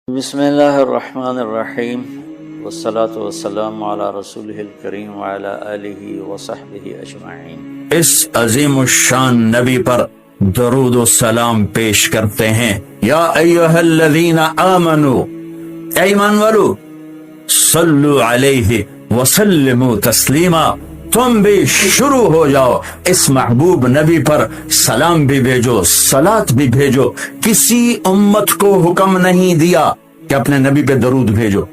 بسم اللہ الرحمن الرحیم والصلاة والسلام علی رسولہ الکریم وعلی آلہ وصحبہ اجمعین۔ اس عظیم الشان نبی پر درود و سلام پیش کرتے ہیں۔ یا ایھا الذین آمنوا، اے ایمان والو، صلو علیہ وسلموا تسلیما، تم بھی شروع ہو جاؤ اس محبوب نبی پر سلام بھی بھیجو، صلاۃ بھی بھیجو۔ کسی امت کو حکم نہیں دیا کہ اپنے نبی پہ درود بھیجو۔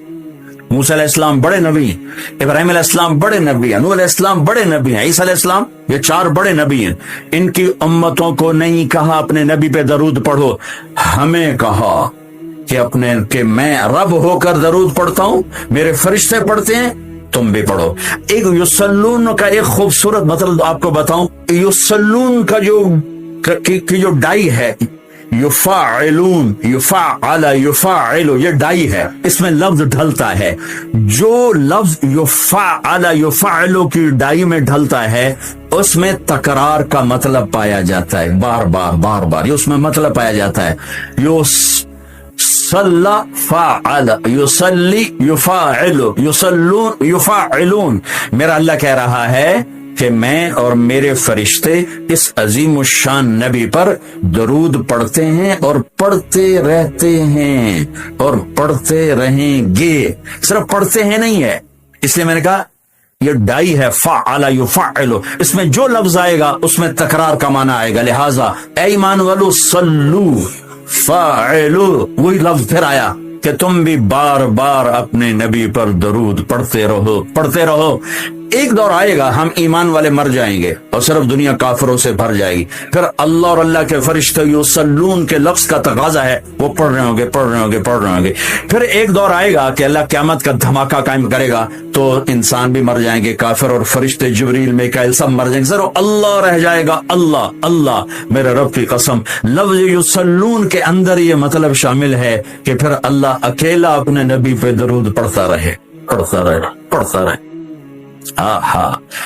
موسیٰ علیہ السلام بڑے نبی ہیں، ابراہیم علیہ السلام بڑے نبی ہیں، نوح علیہ السلام بڑے نبی ہیں، عیسیٰ علیہ السلام، یہ 4 بڑے نبی ہیں۔ ان کی امتوں کو نہیں کہا اپنے نبی پہ درود پڑھو، ہمیں کہا کہ میں رب ہو کر درود پڑھتا ہوں، میرے فرشتے پڑھتے ہیں، تم بھی پڑھو۔ ایک یصلون کا ایک خوبصورت مطلب آپ کو بتاؤں، یصلون کا جو ڈائی ہے، یفاعلون، یفاعل، یفاعل، یہ ڈائی ہے، اس میں لفظ ڈھلتا ہے۔ جو لفظ یفاعل، یفاعل کی ڈائی میں ڈھلتا ہے اس میں تکرار کا مطلب پایا جاتا ہے، بار بار یہ اس میں مطلب پایا جاتا ہے۔ صلی فاعل، یصلی یفاعل، یصلون یفاعلون۔ میرا اللہ کہہ رہا ہے کہ میں اور میرے فرشتے اس عظیم الشان نبی پر درود پڑھتے ہیں اور پڑھتے رہتے ہیں اور پڑھتے رہیں گے۔ صرف پڑھتے ہیں نہیں ہے، اس لیے میں نے کہا یہ ڈائی ہے، فعل یفعل، اس میں جو لفظ آئے گا اس میں تکرار کا معنی آئے گا۔ لہذا اے ایمان والو، صلو فاعلو، وہی لفظ پھر آیا کہ تم بھی بار بار اپنے نبی پر درود پڑھتے رہو۔ ایک دور آئے گا ہم ایمان والے مر جائیں گے اور صرف دنیا کافروں سے بھر جائے گی، پھر اللہ اور اللہ کے فرشتے یصلون کے لفظ کا تقاضا ہے، وہ پڑھ رہے ہوں گے۔ پھر ایک دور آئے گا کہ اللہ قیامت کا دھماکہ قائم کرے گا تو انسان بھی مر جائیں گے، کافر اور فرشتے جبریل میکائیل سب مر جائیں گے، صرف اللہ رہ جائے گا۔ اللہ میرے رب کی قسم، لفظ یصلون کے اندر یہ مطلب شامل ہے کہ پھر اللہ اکیلا اپنے نبی پہ درود پڑھتا رہے۔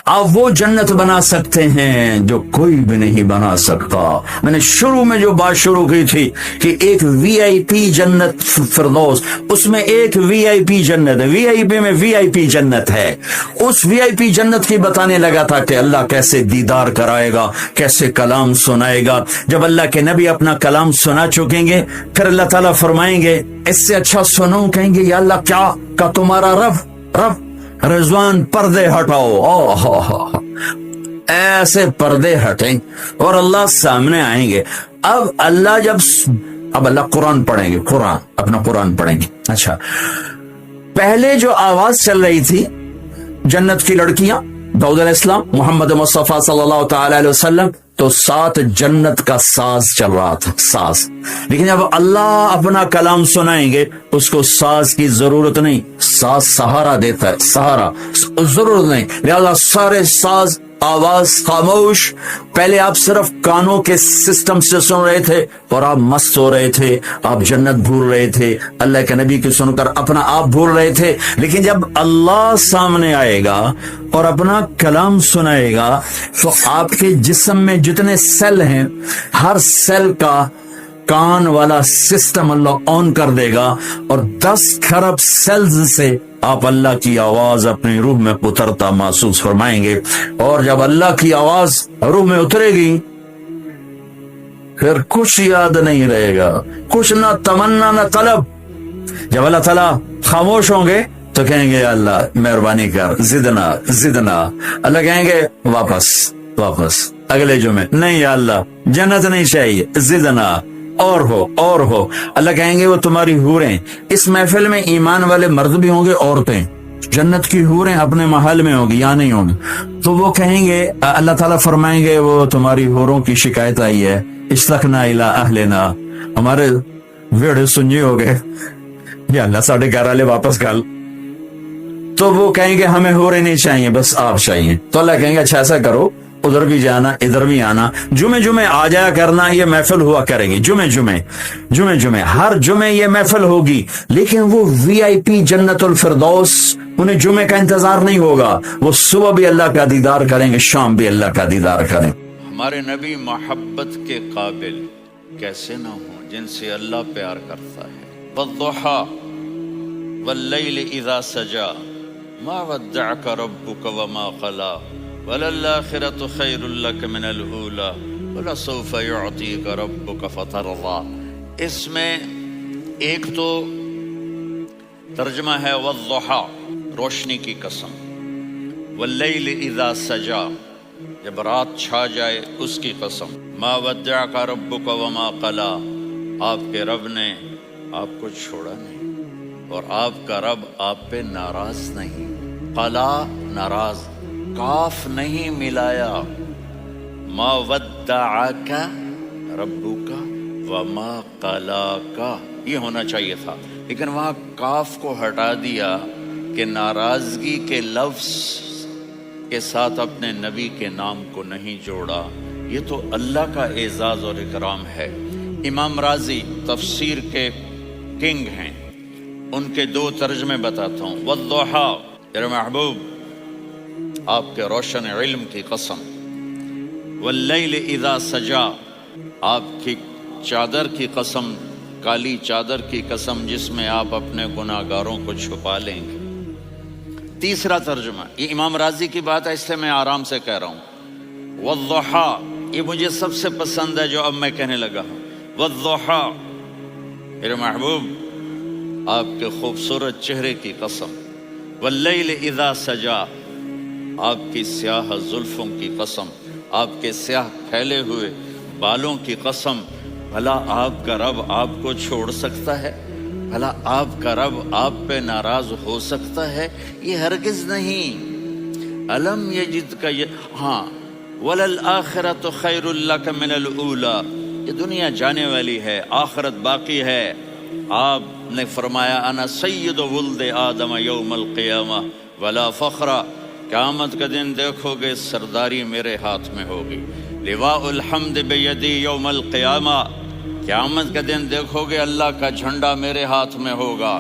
آپ وہ جنت بنا سکتے ہیں جو کوئی بھی نہیں بنا سکتا۔ میں نے شروع میں جو بات شروع کی تھی کہ ایک وی آئی پی جنت فردوس، اس میں ایک وی آئی پی جنت ہے، وی آئی پی میں وی آئی پی جنت ہے۔ اس وی آئی پی جنت کی بتانے لگا تھا کہ اللہ کیسے دیدار کرائے گا، کیسے کلام سنائے گا۔ جب اللہ کے نبی اپنا کلام سنا چکیں گے پھر اللہ تعالیٰ فرمائیں گے اس سے اچھا سنو، کہیں گے یا اللہ کیا کا تمہارا رب رضوان پردے ہٹاؤ، ایسے پردے ہٹیں اور اللہ سامنے آئیں گے۔ اب اللہ قرآن پڑھیں گے، اپنا قرآن پڑھیں گے۔ اچھا، پہلے جو آواز چل رہی تھی جنت کی لڑکیاں، داؤد علیہ السلام، محمد مصطفیٰ صلی اللہ تعالی علیہ وسلم، تو ساتھ جنت کا ساز چل رہا تھا، ساز۔ لیکن جب اللہ اپنا کلام سنائیں گے اس کو ساز کی ضرورت نہیں، ساز سہارا دیتا ہے، سہارا ضرورت نہیں، لہذا سارے ساز آواز خاموش۔ پہلے آپ صرف کانوں کے سسٹم سے سن رہے تھے اور آپ مست ہو رہے تھے، آپ جنت بھول رہے تھے، اللہ کے نبی کی سن کر اپنا آپ بھول رہے تھے۔ لیکن جب اللہ سامنے آئے گا اور اپنا کلام سنائے گا تو آپ کے جسم میں جتنے سیل ہیں، ہر سیل کا کان والا سسٹم اللہ آن کر دے گا اور 10 کھرب سیلز سے آپ اللہ کی آواز اپنی روح میں اترتا محسوس فرمائیں گے۔ اور جب اللہ کی آواز روح میں اترے گی پھر کچھ یاد نہیں رہے گا، کچھ نہ تمنا نہ طلب۔ جب اللہ تعالیٰ خاموش ہوں گے تو کہیں گے اللہ مہربانی کر، زدنا۔ اللہ کہیں گے واپس اگلے جمعے، نہیں یا اللہ جنت نہیں چاہیے، زدنا، اور ہو۔ اللہ کہیں گے وہ تمہاری حوریں۔ اس محفل میں ایمان والے مرد بھی ہوں گے، عورتیں، جنت کی حوریں اپنے محل میں ہوں گی، یہاں نہیں ہوں گی۔ تو وہ کہیں گے، اللہ تعالیٰ فرمائیں گے وہ تمہاری حوروں کی شکایت آئی ہے، اشتقنا الی اہلنا، ہمارے ویڑے سنجی ہو گئے، یا اللہ ساڑھے 11 والے واپس کر۔ تو وہ کہیں گے ہمیں حوریں نہیں چاہیے، بس آپ چاہیے۔ تو اللہ کہیں گے اچھا ایسا کرو، ادھر بھی جانا ادھر بھی آنا، جمعے آ جایا کرنا، یہ محفل ہوا کرے گی، جمعے ہر جمعے یہ محفل ہوگی۔ لیکن وہ وی آئی پی جنت الفردوس، انہیں جمعے کا انتظار نہیں ہوگا، وہ صبح بھی اللہ کا دیدار کریں گے، شام بھی اللہ کا دیدار کریں۔ ہمارے نبی محبت کے قابل کیسے نہ ہوں جن سے اللہ پیار کرتا ہے۔ والضحى واللیل اذا سجا ما ودعك ربك وما قلى وللآخرة خیر لك من الأولى ولسوف يعطيك ربك فترضى۔ اس میں ایک تو ترجمہ ہے والضحى، روشنی کی قسم، واللیل اذا سجا، جب رات چھا جائے اس کی قسم، ما ودعك ربك وما قلى، آپ کے رب نے آپ کو چھوڑا نہیں اور آپ کا رب آپ پہ ناراض نہیں۔ قلا ناراض، کاف نہیں ملایا، ما ودعک ربک وما قلاک یہ ہونا چاہیے تھا، لیکن وہاں کاف کو ہٹا دیا کہ ناراضگی کے لفظ کے ساتھ اپنے نبی کے نام کو نہیں جوڑا۔ یہ تو اللہ کا اعزاز اور اکرام ہے۔ امام راضی تفسیر کے کنگ ہیں، ان کے دو ترجمے بتاتا ہوں۔ والضحیٰ، میرے محبوب آپ کے روشن علم کی قسم، واللیل اذا سجا، آپ کی چادر کی قسم، کالی چادر کی قسم جس میں آپ اپنے گناہگاروں کو چھپا لیں گے۔ تیسرا ترجمہ، یہ امام راضی کی بات ہے اس لیے میں آرام سے کہہ رہا ہوں۔ والضحیٰ، یہ مجھے سب سے پسند ہے جو اب میں کہنے لگا ہوں۔ والضحیٰ، میرے محبوب آپ کے خوبصورت چہرے کی قسم، واللیل اذا سجا، آپ کی سیاہ زلفوں کی قسم، آپ کے سیاہ پھیلے ہوئے بالوں کی قسم، بھلا آپ کا رب آپ کو چھوڑ سکتا ہے؟ بھلا آپ کا رب آپ پہ ناراض ہو سکتا ہے؟ یہ ہرگز نہیں۔ الم یجد کا ہاں، وللآخرۃ خیر لک من الاولی، یہ دنیا جانے والی ہے، آخرت باقی ہے۔ آپ نے فرمایا انا سید ولد آدم یوم القیامہ ولا فخر، قیامت کا دن دیکھو گے سرداری میرے ہاتھ میں ہوگی۔ لواء الحمد بیدی یوم القیامہ، قیامت کا دن دیکھو گے اللہ کا جھنڈا میرے ہاتھ میں ہوگا۔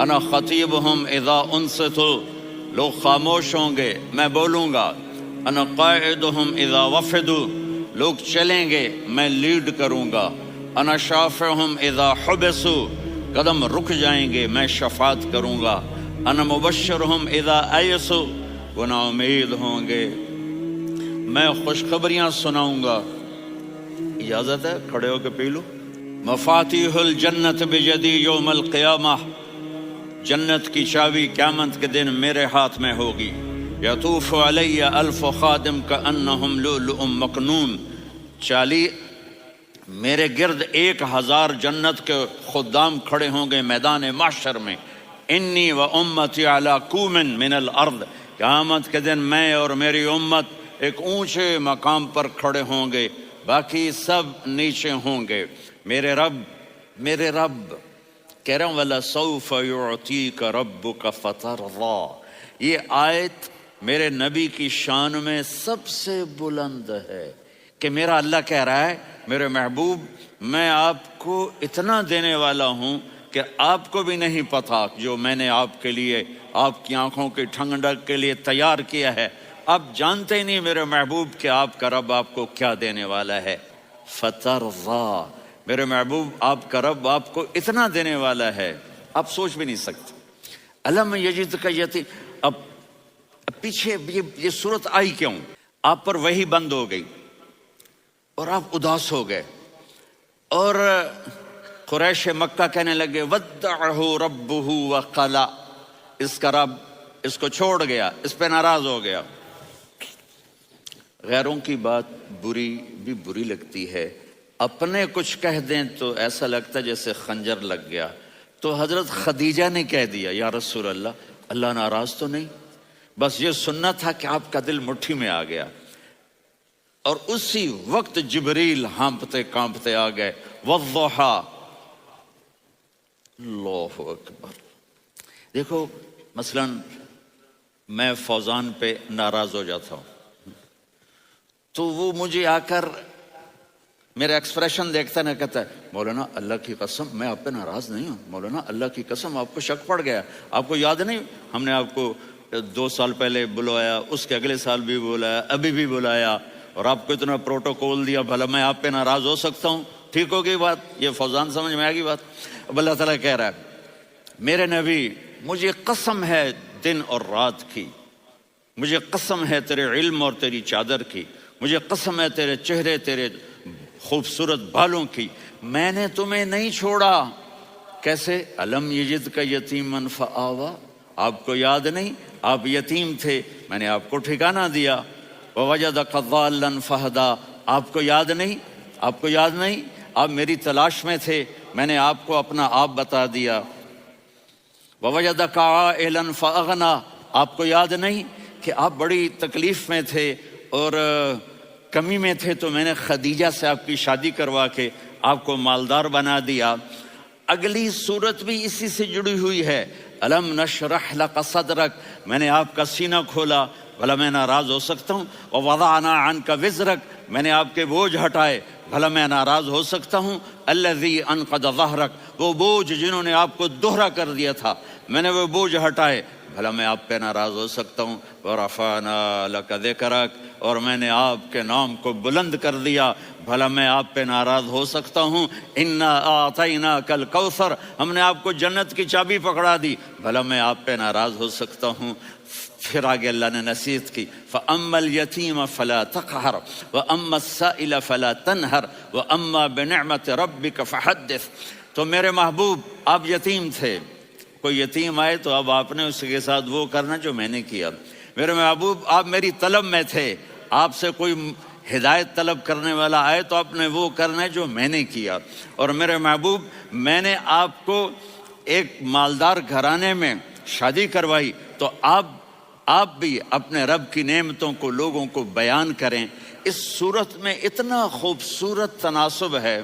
انا خطیبہم اذا انصتوا، لوگ خاموش ہوں گے میں بولوں گا۔ انا قائدہم اذا وفدوا، لوگ چلیں گے میں لیڈ کروں گا۔ انا شافعہم اذا حبسوا، قدم رک جائیں گے میں شفاعت کروں گا۔ انا مبشرہم اذا ایسوا، وہ نا امید ہوں گے میں خوشخبریاں سناؤں گا۔ اجازت ہے کھڑے ہو کے پی لو۔ مفاتیح الجنت بیدی یوم القیامہ، جنت کی چابی قیامت کے دن میرے ہاتھ میں ہوگی۔ یطوف علی الف خادم کانہم لؤلؤ مکنون، میرے گرد 1000 جنت کے خدام کھڑے ہوں گے میدان محشر میں۔ انی و امتی علی کوم من الارض، قیامت کے دن میں اور میری امت ایک اونچے مقام پر کھڑے ہوں گے، باقی سب نیچے ہوں گے۔ میرے رب کہہ رہا ہوں وَلَسَوْفَ يُعْطِيكَ رَبُّكَ فَتَرْضَىٰ، یہ آیت میرے نبی کی شان میں سب سے بلند ہے کہ میرا اللہ کہہ رہا ہے میرے محبوب میں آپ کو اتنا دینے والا ہوں کہ آپ کو بھی نہیں پتا جو میں نے آپ کے لیے، آپ کی آنکھوں کی ٹھنڈک کے لیے تیار کیا ہے۔ آپ جانتے ہی نہیں میرے محبوب کہ آپ کا رب آپ کو کیا دینے والا ہے۔ فَتَرْضَىٰ، میرے محبوب آپ کا رب آپ کو اتنا دینے والا ہے آپ سوچ بھی نہیں سکتے۔ الم یجدک یتیم، اب پیچھے یہ صورت آئی کیوں؟ آپ پر وحی بند ہو گئی اور آپ اداس ہو گئے، اور قریش مکہ کہنے لگے ودعہ ربہ وقلا، اس کا رب اس کو چھوڑ گیا، اس پہ ناراض ہو گیا۔ غیروں کی بات بھی بری لگتی ہے، اپنے کچھ کہہ دیں تو ایسا لگتا ہے جیسے خنجر لگ گیا۔ تو حضرت خدیجہ نے کہہ دیا یا رسول اللہ، اللہ ناراض تو نہیں؟ بس یہ سننا تھا کہ آپ کا دل مٹھی میں آ گیا۔ اور اسی وقت جبریل ہانپتے کانپتے آ گئے۔ والضحیٰ، اللہ اکبر۔ دیکھو مثلا میں فوزان پہ ناراض ہو جاتا ہوں تو وہ مجھے آ کر میرا ایکسپریشن دیکھتا ہے نا، کہتا ہے مولانا اللہ کی قسم میں آپ پہ ناراض نہیں ہوں، مولانا اللہ کی قسم آپ کو شک پڑ گیا، آپ کو یاد نہیں ہم نے آپ کو 2 سال پہلے بلایا، اس کے اگلے سال بھی بلایا، ابھی بھی بلایا، اور آپ کو اتنا پروٹوکول دیا، بھلا میں آپ پہ ناراض ہو سکتا ہوں؟ ٹھیک ہوگی بات؟ یہ فوزان سمجھ میں آئے گی بات؟ اب اللہ تعالیٰ کہہ رہا ہے میرے نبی مجھے قسم ہے دن اور رات کی، مجھے قسم ہے تیرے علم اور تیری چادر کی، مجھے قسم ہے تیرے چہرے تیرے خوبصورت بالوں کی، میں نے تمہیں نہیں چھوڑا۔ کیسے؟ الم یجد کا یتیمن فآوا، آپ کو یاد نہیں آپ یتیم تھے، میں نے آپ کو ٹھکانہ دیا۔ ووجدک ضالا فہدا، آپ کو یاد نہیں، آپ کو یاد نہیں آپ میری تلاش میں تھے، میں نے آپ کو اپنا آپ بتا دیا۔ ووجدک عائلا فاغنا، آپ کو یاد نہیں کہ آپ بڑی تکلیف میں تھے اور کمی میں تھے تو میں نے خدیجہ سے آپ کی شادی کروا کے آپ کو مالدار بنا دیا۔ اگلی صورت بھی اسی سے جڑی ہوئی ہے، الم نشرح لک صدرک، میں نے آپ کا سینہ کھولا، بھلا میں ناراض ہو سکتا ہوں؟ ووضعنا عنک وزرک، میں نے آپ کے بوجھ ہٹائے، بھلا میں ناراض ہو سکتا ہوں؟ الذی انقض ظہرک، وہ بوجھ جنہوں نے آپ کو دوہرا کر دیا تھا، میں نے وہ بوجھ ہٹائے، بھلا میں آپ پہ ناراض ہو سکتا ہوں؟ ورفعنا لک ذکرک، اور میں نے آپ کے نام کو بلند کر دیا، بھلا میں آپ پہ ناراض ہو سکتا ہوں؟ انا اعطیناک الکوثر، ہم نے آپ کو جنت کی چابی پکڑا دی، بھلا میں آپ پہ ناراض ہو سکتا ہوں؟ پھر آگے اللہ نے نصیحت کی، فَأَمَّا الْيَتِيمَ فَلَا تَقْهَرْ وَأَمَّا السَّائِلَ فَلَا تَنْهَرْ وَأَمَّا بِنِعْمَةِ رَبِّكَ فَحَدِّثْ۔ تو میرے محبوب آپ یتیم تھے، کوئی یتیم آئے تو اب آپ نے اس کے ساتھ وہ کرنا جو میں نے کیا۔ میرے محبوب آپ میری طلب میں تھے، آپ سے کوئی ہدایت طلب کرنے والا آئے تو آپ نے وہ کرنا ہے جو میں نے کیا۔ اور میرے محبوب میں نے آپ کو ایک مالدار گھرانے میں شادی کروائی تو آپ بھی اپنے رب کی نعمتوں کو لوگوں کو بیان کریں۔ اس صورت میں اتنا خوبصورت تناسب ہے،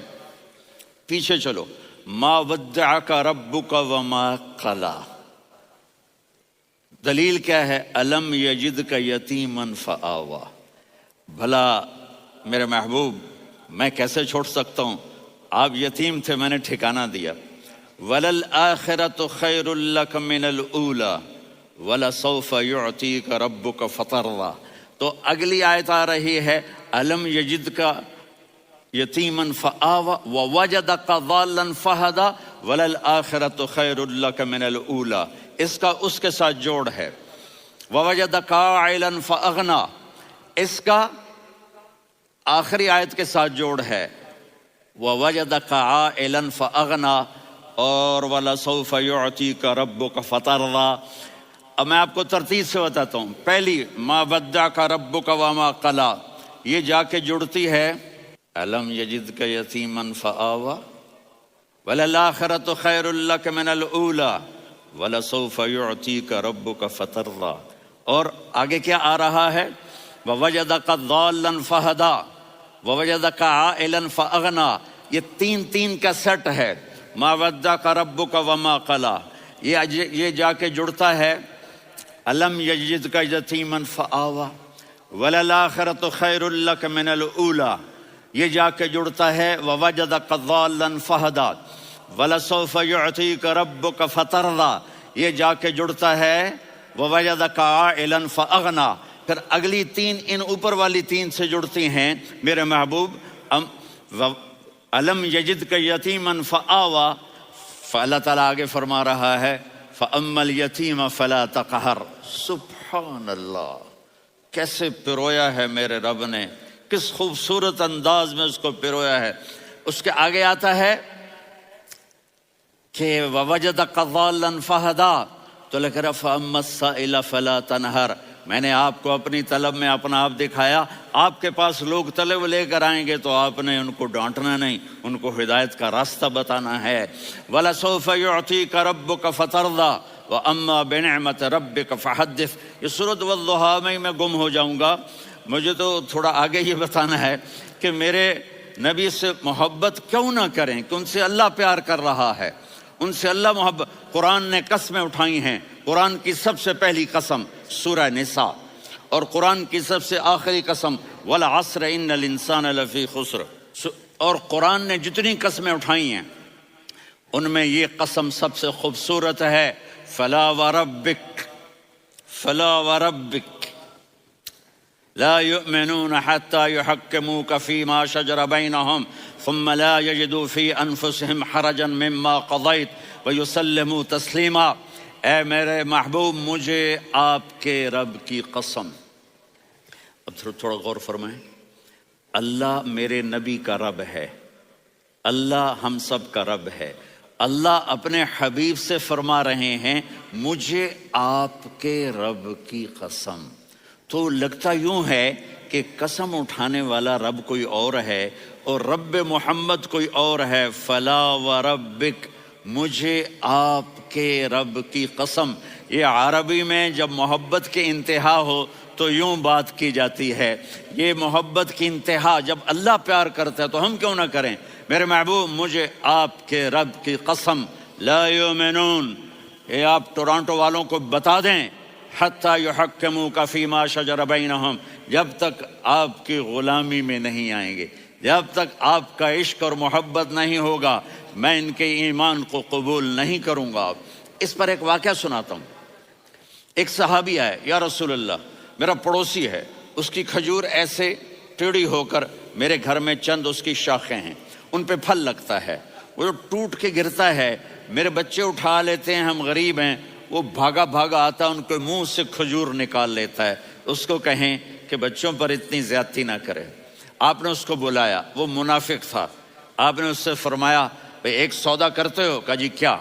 پیچھے چلو، ما ودعک ربک وما قلی، دلیل کیا ہے؟ الم یجدک یتیما فآوا، بھلا میرے محبوب میں کیسے چھوڑ سکتا ہوں؟ آپ یتیم تھے، میں نے ٹھکانہ دیا۔ وَلَلْآخِرَةُ خَيْرٌ لَكَ مِنَ الْأُولَى وَلَسَوْفَ يُعْطِيكَ رَبُّكَ فَتَرْضَىٰ۔ تو اگلی آیت آ رہی ہے الم یجدک یتیما فآوا ووجدک ضالا فہدا وَلَلْآخِرَةُ خَيْرٌ لَكَ مِنَ الْأُولَى، اس کا اس کے ساتھ جوڑ ہے۔ ووجدک عائلا فاغنا، اس کا آخری آیت کے ساتھ جوڑ ہے، ووجدک عائلا فاغنا، اور وَلَسَوْفَ يُعْطِيكَ رَبُّكَ فَتَرْضَىٰ۔ اب میں آپ کو ترتیب سے بتاتا ہوں۔ پہلی ما ودعک ربک وما قلی، یہ جا کے جڑتی ہے الم یجدک یتیما فآوا وَلَلْآخِرَةُ خَيْرٌ لَكَ مِنَ الْأُولَىٰ وَلَسَوْفَ يُعْطِيكَ رَبُّكَ فَتَرْضَىٰ۔ اور آگے کیا آ رہا ہے؟ وَوَجَدَكَ ضَالًّا فَهَدَىٰ وَوَجَدَكَ عَائِلًا فَأَغْنَىٰ، یہ تین کا سیٹ ہے۔ ما ودعک ربک وما قلی، یہ جا کے جڑتا ہے الم یجدک یتیما فآوا وَلَلْآخِرَةُ خَيْرٌ لَكَ مِنَ الْأُولَىٰ، یہ جا کے جڑتا ہے وَوَجَدَكَ ضَالًّا فَهَدَىٰ وَلَسَوْفَ يُعْطِيكَ رَبُّكَ فَتَرْضَىٰ، یہ جا کے جڑتا ہے وَوَجَدَكَ عَائِلًا فَأَغْنَىٰ۔ پھر اگلی تین ان اوپر والی تین سے جڑتی ہیں میرے محبوب، الم یجدک یتیما فآوا، فاللہ تعالیٰ آگے فرما رہا ہے فَأَمَّا الْيَتِيمَ فَلَا تَقْهَرْ۔ سبحان اللہ، کیسے پرویا ہے میرے رب نے، کس خوبصورت انداز میں اس کو پرویا ہے۔ اس کے آگے آتا ہے کہ وَوَجَدَكَ ضَالًّا فَهَدَىٰ، تو لکھ رہا فَأَمَّا السَّائِلَ فَلَا تَنْهَرْ، میں نے آپ کو اپنی طلب میں اپنا آپ دکھایا۔ آپ کے پاس لوگ طلب لے کر آئیں گے تو آپ نے ان کو ڈانٹنا نہیں، ان کو ہدایت کا راستہ بتانا ہے۔ وَلَسَوْفَ يُعْطِيكَ رَبُّكَ فَتَرْضَىٰ وَأَمَّا بِنِعْمَةِ رَبِّكَ فَحَدِّثْ۔ یہ سورۃ والضحیٰ میں گم ہو جاؤں گا، مجھے تو تھوڑا آگے یہ بتانا ہے کہ میرے نبی سے محبت کیوں نہ کریں، کہ ان سے اللہ پیار کر رہا ہے، ان سے اللہ محبت۔ قرآن نے قسمیں اٹھائی ہیں، قرآن کی سب سے پہلی قسم سورہ نساء، اور قرآن کی سب سے آخری قسم والعصر ان الانسان لفی خسر۔ اور قرآن نے جتنی قسمیں اٹھائی ہیں ان میں یہ قسم سب سے خوبصورت ہے، فلا وربک، فلا وربک، لا يؤمنون حتى يحكموك فيما شجر بينهم ثم لا يجدوا في انفسهم حرجا مما قضيت ويسلموا تسلیما۔ اے میرے محبوب مجھے آپ کے رب کی قسم، اب تھوڑا غور فرمائیں، اللہ میرے نبی کا رب ہے، اللہ ہم سب کا رب ہے، اللہ اپنے حبیب سے فرما رہے ہیں مجھے آپ کے رب کی قسم۔ تو لگتا یوں ہے کہ قسم اٹھانے والا رب کوئی اور ہے اور رب محمد کوئی اور ہے۔ فلا وربک، مجھے آپ کے رب کی قسم۔ یہ عربی میں جب محبت کی انتہا ہو تو یوں بات کی جاتی ہے، یہ محبت کی انتہا جب اللہ پیار کرتا ہے تو ہم کیوں نہ کریں۔ میرے محبوب مجھے آپ کے رب کی قسم، لا یؤمنون، یہ آپ ٹورانٹو والوں کو بتا دیں، حتی یحکموک فیما شجر بینہم، جب تک آپ کی غلامی میں نہیں آئیں گے، جب تک آپ کا عشق اور محبت نہیں ہوگا، میں ان کے ایمان کو قبول نہیں کروں گا۔ اس پر ایک واقعہ سناتا ہوں۔ ایک صحابی آئے، یا رسول اللہ میرا پڑوسی ہے، اس کی کھجور ایسے ٹیڑھی ہو کر میرے گھر میں چند اس کی شاخیں ہیں، ان پہ پھل لگتا ہے، وہ جو ٹوٹ کے گرتا ہے میرے بچے اٹھا لیتے ہیں، ہم غریب ہیں، وہ بھاگا بھاگا آتا ہے ان کے منہ سے کھجور نکال لیتا ہے۔ اس کو کہیں کہ بچوں پر اتنی زیادتی نہ کرے۔ آپ نے اس کو بلایا، وہ منافق تھا، آپ نے اس سے فرمایا بھئی ایک سودا کرتے ہو؟ کہا جی کیا؟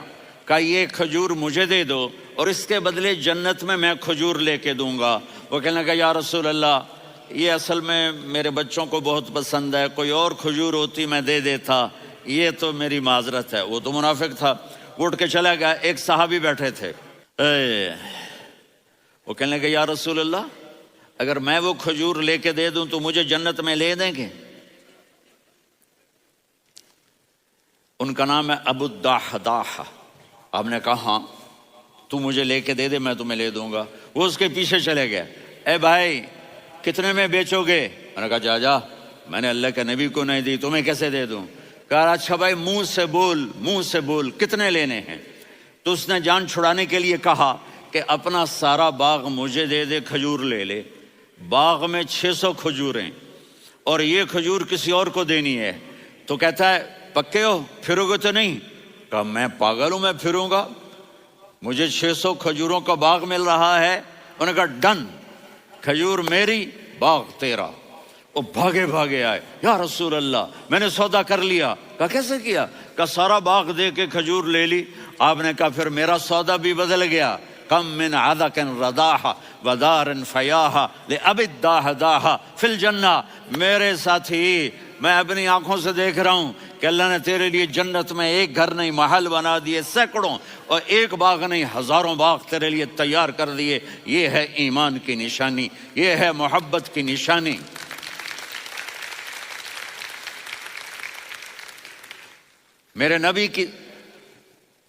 کہا یہ کھجور مجھے دے دو اور اس کے بدلے جنت میں کھجور لے کے دوں گا۔ وہ کہنے لگا یا رسول اللہ یہ اصل میں میرے بچوں کو بہت پسند ہے، کوئی اور کھجور ہوتی میں دے دیتا، یہ تو میری معذرت ہے۔ وہ تو منافق تھا، وہ اٹھ کے چلا گیا۔ ایک صحابی بیٹھے تھے، وہ کہنے لگے یا رسول اللہ اگر میں وہ کھجور لے کے دے دوں تو مجھے جنت میں لے دیں گے؟ ان کا نام ہے ابو الدحداح۔ آپ نے کہا ہاں تو مجھے لے کے دے دے میں تمہیں لے دوں گا۔ وہ اس کے پیچھے چلے گئے، اے بھائی کتنے میں بیچو گے؟ میں نے کہا جا میں نے اللہ کے نبی کو نہیں دی، تمہیں کیسے دے دوں؟ کہا اچھا بھائی منہ سے بول کتنے لینے ہیں؟ تو اس نے جان چھڑانے کے لیے کہا کہ اپنا سارا باغ مجھے دے دے، کھجور لے لے۔ باغ میں 600 کھجوریں اور یہ کھجور کسی اور کو دینی ہے۔ تو کہتا ہے پکے ہو، پھرو گے تو نہیں؟ کہا میں پاگل ہوں، میں پھروں گا؟ مجھے 600 کھجوروں کا باغ مل رہا ہے۔ انہوں نے کہا ڈن، کھجور میری باغ تیرا۔ وہ بھاگے بھاگے آئے، یا رسول اللہ میں نے سودا کر لیا۔ کہا کیسے کیا؟ کہا سارا باغ دے کے کھجور لے لی۔ آپ نے کہا پھر میرا سودا بھی بدل گیا۔ کم من عدق رداح ودار فیاح لأبی الدحداح فی الجنہ۔ میرے ساتھی میں اپنی آنکھوں سے دیکھ رہا ہوں کہ اللہ نے تیرے لیے جنت میں ایک گھر نہیں محل بنا دیے سینکڑوں، اور ایک باغ نہیں ہزاروں باغ تیرے لیے تیار کر دیے۔ یہ ہے ایمان کی نشانی، یہ ہے محبت کی نشانی۔ میرے نبی کی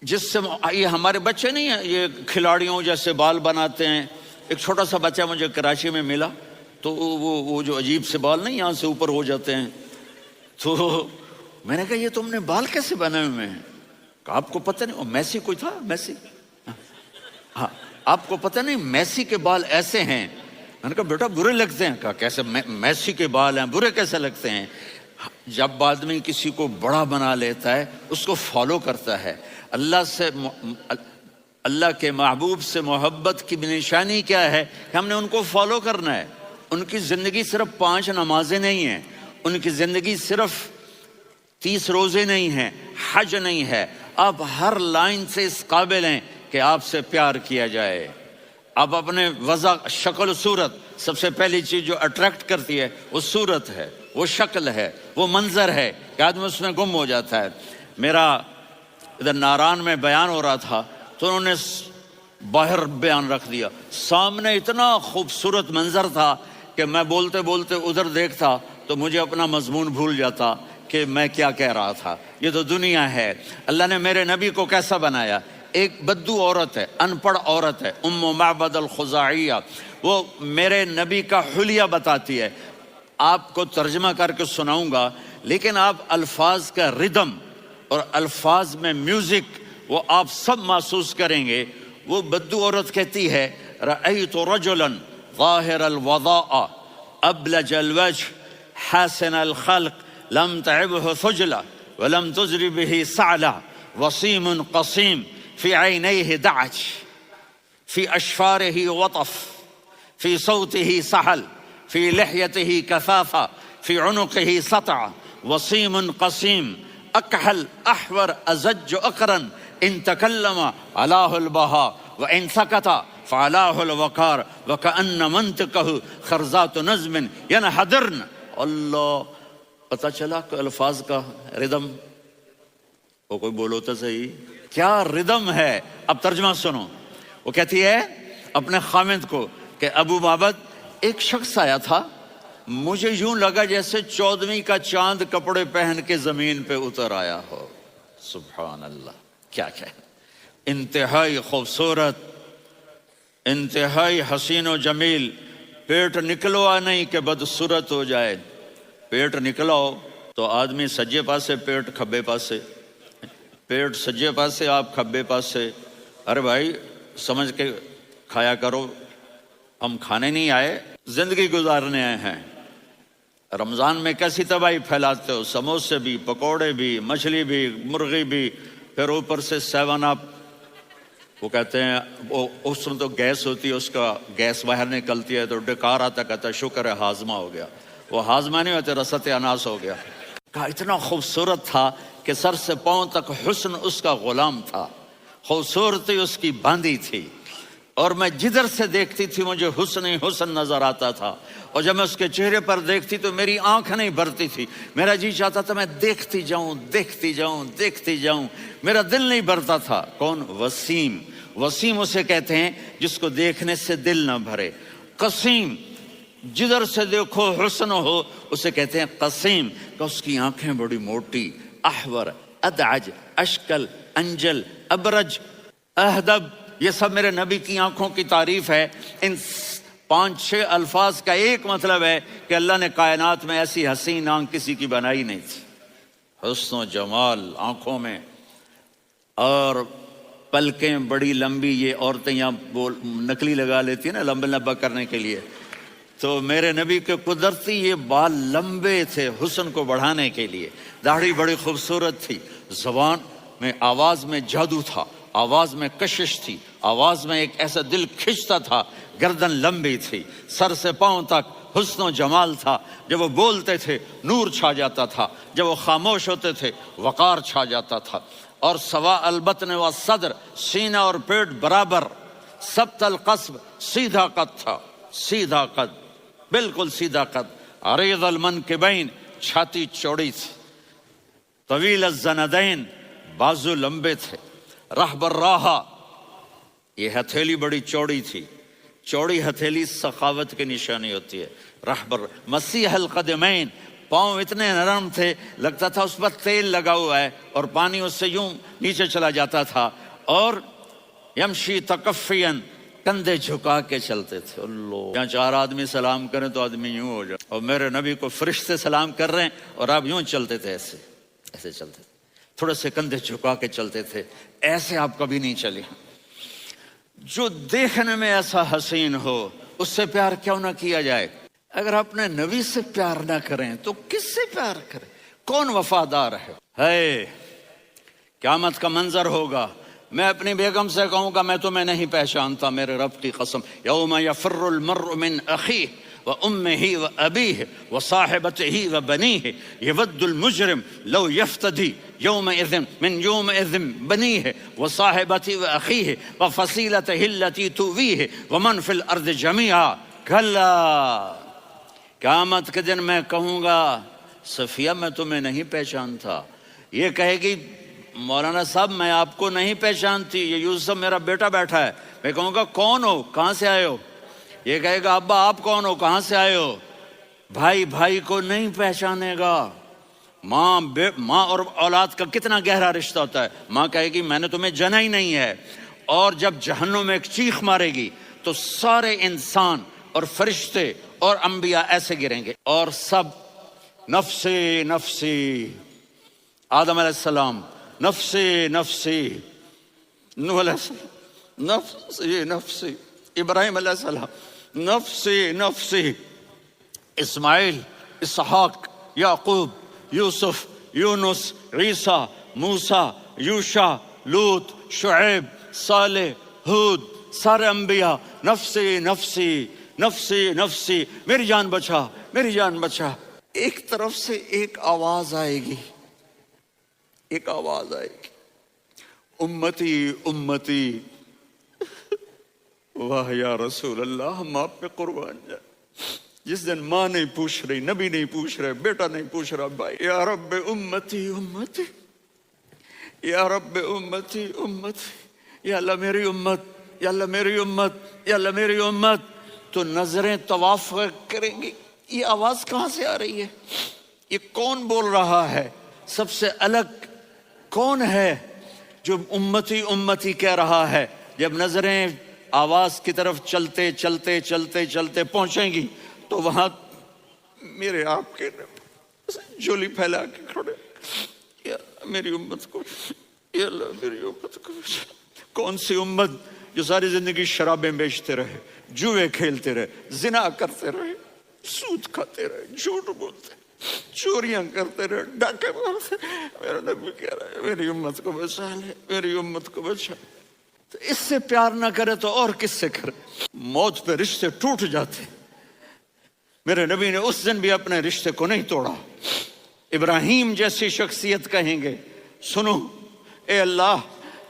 جس سے یہ ہمارے بچے نہیں ہیں یہ کھلاڑیوں جیسے بال بناتے ہیں۔ ایک چھوٹا سا بچہ مجھے کراچی میں ملا، تو وہ جو عجیب سے بال نہیں یہاں سے اوپر ہو جاتے ہیں، تو میں نے کہا یہ تم نے بال کیسے بنائے ہوئے ہیں؟ کہا آپ کو پتہ نہیں، وہ میسی کوئی تھا، میسی، ہاں آپ کو پتہ نہیں میسی کے بال ایسے ہیں؟ میں نے کہا بیٹا برے لگتے ہیں۔ کہا کیسے میسی کے بال ہیں برے کیسے لگتے ہیں؟ جب آدمی کسی کو بڑا بنا لیتا ہے اس کو فالو کرتا ہے۔ اللہ کے محبوب سے محبت کی نشانی کیا ہے کہ ہم نے ان کو فالو کرنا ہے۔ ان کی زندگی صرف 5 نمازیں نہیں ہیں، ان کی زندگی صرف 30 روزے نہیں ہیں، حج نہیں ہے۔ آپ ہر لائن سے اس قابل ہیں کہ آپ سے پیار کیا جائے۔ آپ اپنے وضع، شکل و صورت، سب سے پہلی چیز جو اٹریکٹ کرتی ہے وہ صورت ہے، وہ شکل ہے، وہ منظر ہے کہ آدمی اس میں گم ہو جاتا ہے۔ میرا ادھر ناران میں بیان ہو رہا تھا تو انہوں نے باہر بیان رکھ دیا، سامنے اتنا خوبصورت منظر تھا کہ میں بولتے بولتے ادھر دیکھتا تو مجھے اپنا مضمون بھول جاتا کہ میں کیا کہہ رہا تھا۔ یہ تو دنیا ہے۔ اللہ نے میرے نبی کو کیسا بنایا؟ ایک بدو عورت ہے، ان پڑھ عورت ہے، ام معبد الخزاعیہ، وہ میرے نبی کا حلیہ بتاتی ہے۔ آپ کو ترجمہ کر کے سناؤں گا، لیکن آپ الفاظ کا ردم اور الفاظ میں میوزک وہ آپ سب محسوس کریں گے۔ وہ بدو عورت کہتی ہے رأیت رجلا ظاہر الوضاء أبلج الوجه حاسن الخلق لم تعبه ثجلة ولم تزر به سعلة وصيم قصيم في عينيه دعج في أشفاره وطف في صوته سحل في لحيته كثافة في عنقه سطع وصيم قصيم أكحل أحور أزج أقرن إن تكلم علاه البهاء وإن سكت فعلاه الوقار وكأن منطقه خرزات نظم ينحدرن. اللہ، پتہ چلا کہ الفاظ کا ردم، وہ کوئی بولو تو صحیح، کیا ردم ہے. اب ترجمہ سنو. وہ کہتی ہے اپنے خامد کو کہ ابو معبد، ایک شخص آیا تھا، مجھے یوں لگا جیسے 14ویں کا چاند کپڑے پہن کے زمین پہ اتر آیا ہو. سبحان اللہ، کیا کہ انتہائی خوبصورت، انتہائی حسین و جمیل. پیٹ نکلوا نہیں کہ بدصورت ہو جائے. پیٹ نکلاؤ تو آدمی سجے پاسے، پیٹ کھبے پاسے، پیٹ سجے پاسے، آپ کھبے پاسے. ارے بھائی سمجھ کے کھایا کرو، ہم کھانے نہیں آئے، زندگی گزارنے آئے ہیں. رمضان میں کیسی تباہی پھیلاتے ہو، سموسے بھی، پکوڑے بھی، مچھلی بھی، مرغی بھی، پھر اوپر سے 7 اپ. وہ کہتے ہیں وہ اس میں تو گیس ہوتی ہے، اس کا گیس باہر نکلتی ہے تو ڈکار آتا، کہتا ہے شکر ہے ہاضمہ ہو گیا. وہ ہاضمہ نہیں ہوتے، رسط اناس ہو گیا. کہا اتنا خوبصورت تھا کہ سر سے پاؤں تک حسن اس کا غلام تھا، خوبصورتی اس کی باندھی تھی، اور میں جدھر سے دیکھتی تھی مجھے حسن ہی حسن نظر آتا تھا. اور جب میں اس کے چہرے پر دیکھتی تو میری آنکھ نہیں بھرتی تھی، میرا جی چاہتا تھا میں دیکھتی جاؤں دیکھتی جاؤں دیکھتی جاؤں، میرا دل نہیں بھرتا تھا. کون؟ وسیم. وسیم اسے کہتے ہیں جس کو دیکھنے سے دل نہ بھرے. قسیم، جدھر سے دیکھو حسن ہو، اسے کہتے ہیں قسیم، کہ اس کی آنکھیں بڑی موٹی. احور، ادعج، اشکل، انجل، ابرج، اہدب، یہ سب میرے نبی کی آنکھوں کی تعریف ہے. ان 5-6 الفاظ کا ایک مطلب ہے کہ اللہ نے کائنات میں ایسی حسین آنکھ کسی کی بنائی نہیں تھی. حسن و جمال آنکھوں میں، اور پلکیں بڑی لمبی. یہ عورتیں یہاں نکلی لگا لیتی ہیں نا لمبا لمبا کرنے کے لیے، تو میرے نبی کے قدرتی یہ بال لمبے تھے حسن کو بڑھانے کے لیے. داڑھی بڑی خوبصورت تھی. زبان میں، آواز میں جادو تھا، آواز میں کشش تھی، آواز میں ایک ایسا دل کھنچتا تھا. گردن لمبی تھی، سر سے پاؤں تک حسن و جمال تھا. جب وہ بولتے تھے نور چھا جاتا تھا، جب وہ خاموش ہوتے تھے وقار چھا جاتا تھا. اور سوا البطن و صدر، سینہ اور پیٹ برابر. سبت القصب، سیدھا قد تھا، سیدھا قد، بالکل سیدھا قد. عریض المنکبین، چھاتی چوڑی تھی. طویل الزندین، بازو لمبے تھے. رحب الراحہ، یہ ہتھیلی بڑی چوڑی تھی. چوڑی ہتھیلی سخاوت کی نشانی ہوتی ہے. رحب مسیح القدمین، پاؤں اتنے نرم تھے لگتا تھا اس پر تیل لگا ہوا ہے، اور پانی اس سے یوں نیچے چلا جاتا تھا. اور یمشی تکفین، کندھے جھکا کے چلتے تھے. اللہ، یہاں 4 آدمی سلام کریں تو آدمی یوں ہو جائے، اور میرے نبی کو فرشتے سلام کر رہے ہیں اور آپ یوں چلتے تھے، ایسے ایسے چلتے تھے، تھوڑے سے کندھے جھکا کے چلتے تھے. ایسے آپ کبھی نہیں چلے. جو دیکھنے میں ایسا حسین ہو اس سے پیار کیوں نہ کیا جائے. اگر اپنے نبی سے پیار نہ کریں تو کس سے پیار کریں؟ کون وفادار ہے؟ قیامت کا منظر ہوگا. میں اپنی بیگم سے کہوں گا میں تمہیں نہیں پہچانتا، میرے رب کی قسم. یوم یفر المرء من اخیہ وامہ وابیہ وصاحبتہ وبنیہ یود المجرم لو یفتدی یومئذ من یومئذ بنیہ وصاحبتہ واخیہ وفصیلتہ التی تؤویہ ومن فی الارض جمیعا. کلا، قیامت کے دن میں کہوں گا صفیہ میں تمہیں نہیں پہچانتا. یہ کہے گی مولانا صاحب میں آپ کو نہیں پہچانتی، یہ یوسف میرا بیٹا بیٹھا ہے. میں کہوں گا کون ہو، کہاں سے آئے ہو؟ یہ کہے گا ابا آپ کون ہو، کہاں سے آئے ہو؟ بھائی بھائی کو نہیں پہچانے گا. ماں اور اولاد کا کتنا گہرا رشتہ ہوتا ہے. ماں کہے گی میں نے تمہیں جنا ہی نہیں ہے. اور جب جہنم میں ایک چیخ مارے گی تو سارے انسان اور فرشتے اور انبیاء ایسے گریں گے، اور سب نفسی نفسی. آدم علیہ السلام نفسی نفسی، نوح علیہ السلام نفسی نفسی، ابراہیم علیہ السلام نفسی نفسی، اسماعیل، اسحاق، یعقوب، یوسف، یونس، عیسیٰ، موسیٰ، یوشع، لوط، شعیب، صالح، ہود، سارے انبیاء نفسی نفسی نفسی نفسی، میری جان بچا، میری جان بچا۔ ایک طرف سے ایک آواز آئے گی، ایک آواز آئے گی، امتی امتی۔ واہ یا رسول اللہ، ہم آپ پہ قربان جائیں۔ جس دن ماں نہیں پوچھ رہی، نبی نہیں پوچھ رہے، بیٹا نہیں پوچھ رہا، بھائی یا رب امتی امتی، یا رب امتی امتی، یا اللہ میری امت، یا اللہ میری امت، یا اللہ میری امت، تو نظریں طواف کریں گی۔ یہ آواز کہاں سے آ رہی ہے؟ یہ کون بول رہا ہے؟ سب سے الگ کون ہے جو امتی امتی کہہ رہا ہے؟ جب نظریں آواز کی طرف چلتے چلتے چلتے چلتے پہنچیں گی تو وہاں میرے آپ کے جھولی پھیلا کے کھڑے، یا میری امت کو، یا اللہ میری امت کو۔ کون سی امت جو ساری زندگی شرابیں بیچتے رہے، جوئے کھیلتے رہے، زنا کرتے رہے، سود کھاتے رہے، جھوٹ بولتے، چوریاں کرتے رہے، ڈاکے مارتے۔ میرا نبی کہہ رہا ہے میری امت کو بچا لے، میری امت کو بچا۔ تو اس سے پیار نہ کرے تو اور کس سے کرے؟ موت پہ رشتے ٹوٹ جاتے، میرے نبی نے اس دن بھی اپنے رشتے کو نہیں توڑا۔ ابراہیم جیسی شخصیت کہیں گے سنو اے اللہ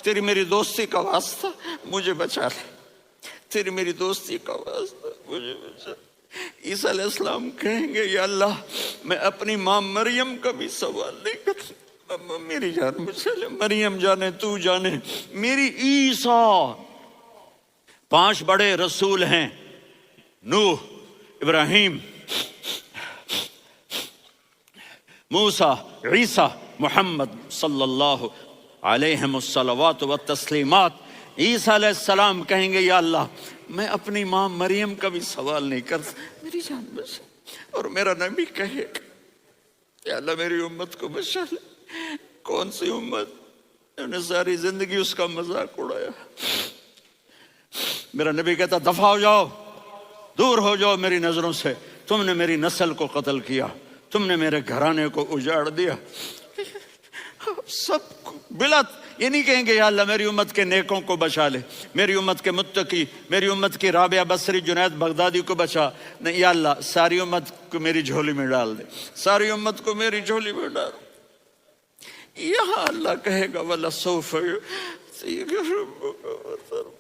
تیری میری دوستی کا واسطہ مجھے بچا لے، تیری میری دوستی کا واسطہ مجھے بچا۔ عیسیٰ علیہ السلام کہیں گے یا اللہ میں اپنی ماں مریم کا بھی سوال نہیں کرتا، میری جان بچا لے، مریم جانے تو جانے میری عیسیٰ۔ 5 بڑے رسول ہیں، نوح، ابراہیم، موسیٰ، عیسیٰ، محمد صلی اللہ علیہ الصلوات والتسلیمات۔ عیسیٰ علیہ السلام کہیں گے یا اللہ میں اپنی ماں مریم کا بھی سوال نہیں کرتا، میری جان بچا۔ اور میرا نبی کہے یا اللہ میری امت کو بچا لے۔ کون سی امت جنہوں نے ساری زندگی اس کا مذاق اڑایا؟ میرا نبی کہتا دفع ہو جاؤ، دور ہو جاؤ میری نظروں سے، تم نے میری نسل کو قتل کیا، تم نے میرے گھرانے کو اجاڑ دیا۔ سب بلت یہ نہیں کہیں گے یا اللہ میری امت کے نیکوں کو بچا لے، میری امت کے متقی، میری امت کی رابعہ بصری، جنید بغدادی کو بچا، نہیں یا اللہ ساری امت کو میری جھولی میں ڈال دے، ساری امت کو میری جھولی میں ڈال۔ یہاں اللہ کہے گا وَلَسَوْفَ يُعْطِيكَ رَبُّكَ فَتَرْضَىٰ۔